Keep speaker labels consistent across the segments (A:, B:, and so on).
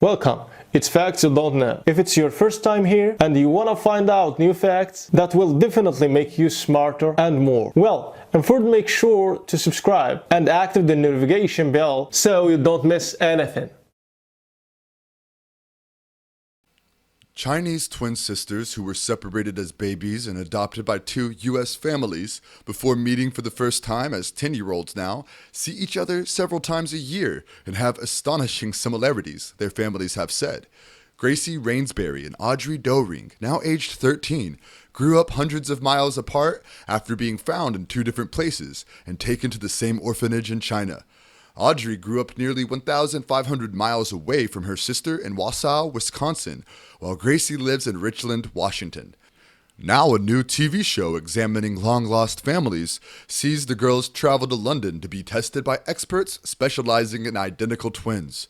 A: Welcome! It's Facts You Don't Know. If it's your first time here and you want to find out new facts that will definitely make you smarter and more, well, and first make sure to subscribe and activate the notification bell so you don't miss anything.
B: Chinese twin sisters who were separated as babies and adopted by two U.S. families before meeting for the first time as 10-year-olds now see each other several times a year and have astonishing similarities, their families have said. Gracie Rainsbury and Audrey Doering, now aged 13, grew up hundreds of miles apart after being found in two different places and taken to the same orphanage in China. Audrey grew up nearly 1,500 miles away from her sister in Wausau, Wisconsin, while Gracie lives in Richland, Washington. Now a new TV show examining long-lost families sees the girls travel to London to be tested by experts specializing in identical twins.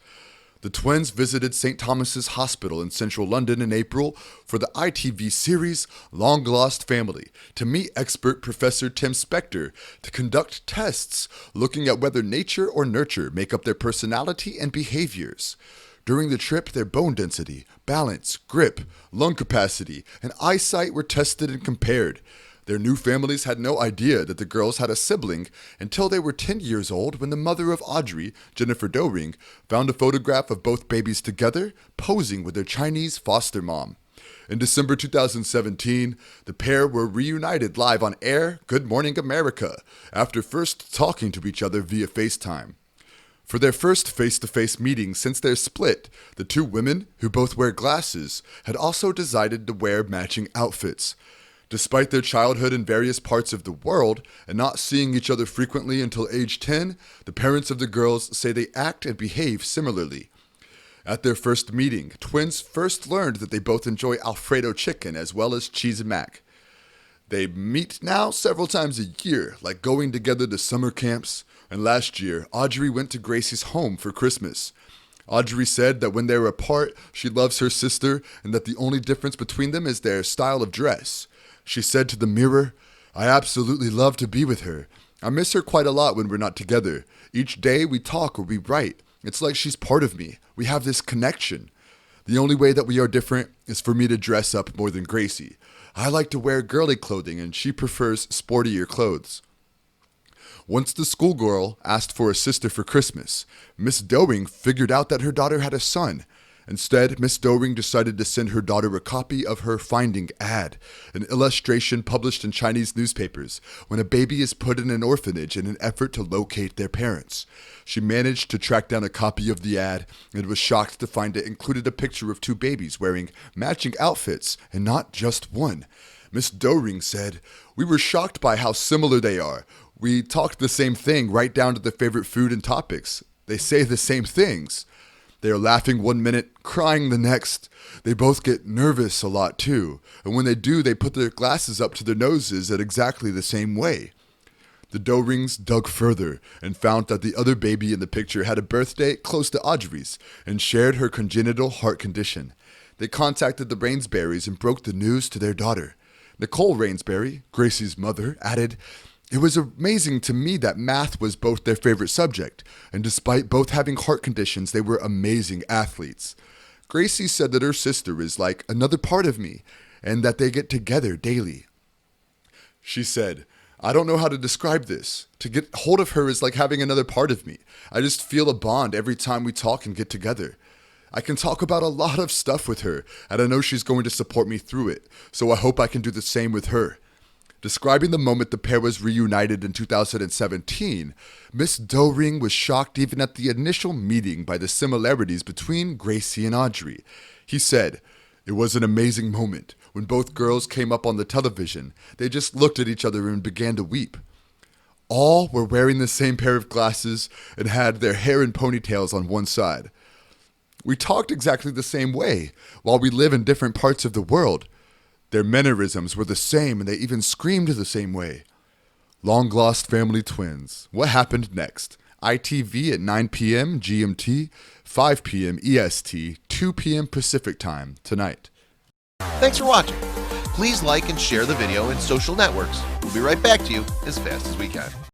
B: The twins visited St. Thomas's Hospital in central London in April for the ITV series Long Lost Family to meet expert Professor Tim Spector to conduct tests looking at whether nature or nurture make up their personality and behaviors. During the trip, their bone density, balance, grip, lung capacity, and eyesight were tested and compared. Their new families had no idea that the girls had a sibling until they were 10 years old when the mother of Audrey, Jennifer Doering, found a photograph of both babies together, posing with their Chinese foster mom. In December 2017, the pair were reunited live on air Good Morning America after first talking to each other via FaceTime. For their first face-to-face meeting since their split, the two women, who both wear glasses, had also decided to wear matching outfits. Despite their childhood in various parts of the world and not seeing each other frequently until age 10, the parents of the girls say they act and behave similarly. At their first meeting, twins first learned that they both enjoy Alfredo chicken as well as cheese and mac. They meet now several times a year, like going together to summer camps, and last year, Audrey went to Gracie's home for Christmas. Audrey said that when they're apart, she loves her sister and that the only difference between them is their style of dress. She said to the mirror, "I absolutely love to be with her. I miss her quite a lot when we're not together. Each day we talk or we write. It's like she's part of me. We have this connection. The only way that we are different is for me to dress up more than Gracie. I like to wear girly clothing and she prefers sportier clothes." Once the schoolgirl asked for a sister for Christmas, Miss Doering figured out that her daughter had a son. Instead, Miss Doering decided to send her daughter a copy of her finding ad, an illustration published in Chinese newspapers when a baby is put in an orphanage in an effort to locate their parents. She managed to track down a copy of the ad and was shocked to find it included a picture of two babies wearing matching outfits and not just one. Miss Doering said, "We were shocked by how similar they are. We talked the same thing right down to the favorite food and topics. They say the same things. They are laughing one minute, crying the next. They both get nervous a lot too, and when they do, they put their glasses up to their noses at exactly the same way." The Doerings dug further and found that the other baby in the picture had a birthday close to Audrey's and shared her congenital heart condition. They contacted the Rainsburys and broke the news to their daughter. Nicole Rainsbury, Gracie's mother, added, "It was amazing to me that math was both their favorite subject, and despite both having heart conditions, they were amazing athletes." Gracie said that her sister is like another part of me, and that they get together daily. She said, "I don't know how to describe this. To get hold of her is like having another part of me. I just feel a bond every time we talk and get together. I can talk about a lot of stuff with her, and I know she's going to support me through it, so I hope I can do the same with her." Describing the moment the pair was reunited in 2017, Miss Doering was shocked even at the initial meeting by the similarities between Gracie and Audrey. He said, "It was an amazing moment. When both girls came up on the television, they just looked at each other and began to weep. All were wearing the same pair of glasses and had their hair in ponytails on one side. We talked exactly the same way, while we live in different parts of the world. Their mannerisms were the same, and they even screamed the same way." Long-lost family twins. What happened next? ITV at 9 p.m. GMT, 5 p.m. EST, 2 p.m. Pacific Time tonight.
C: Thanks for watching. Please like and share the video in social networks. We'll be right back to you as fast as we can.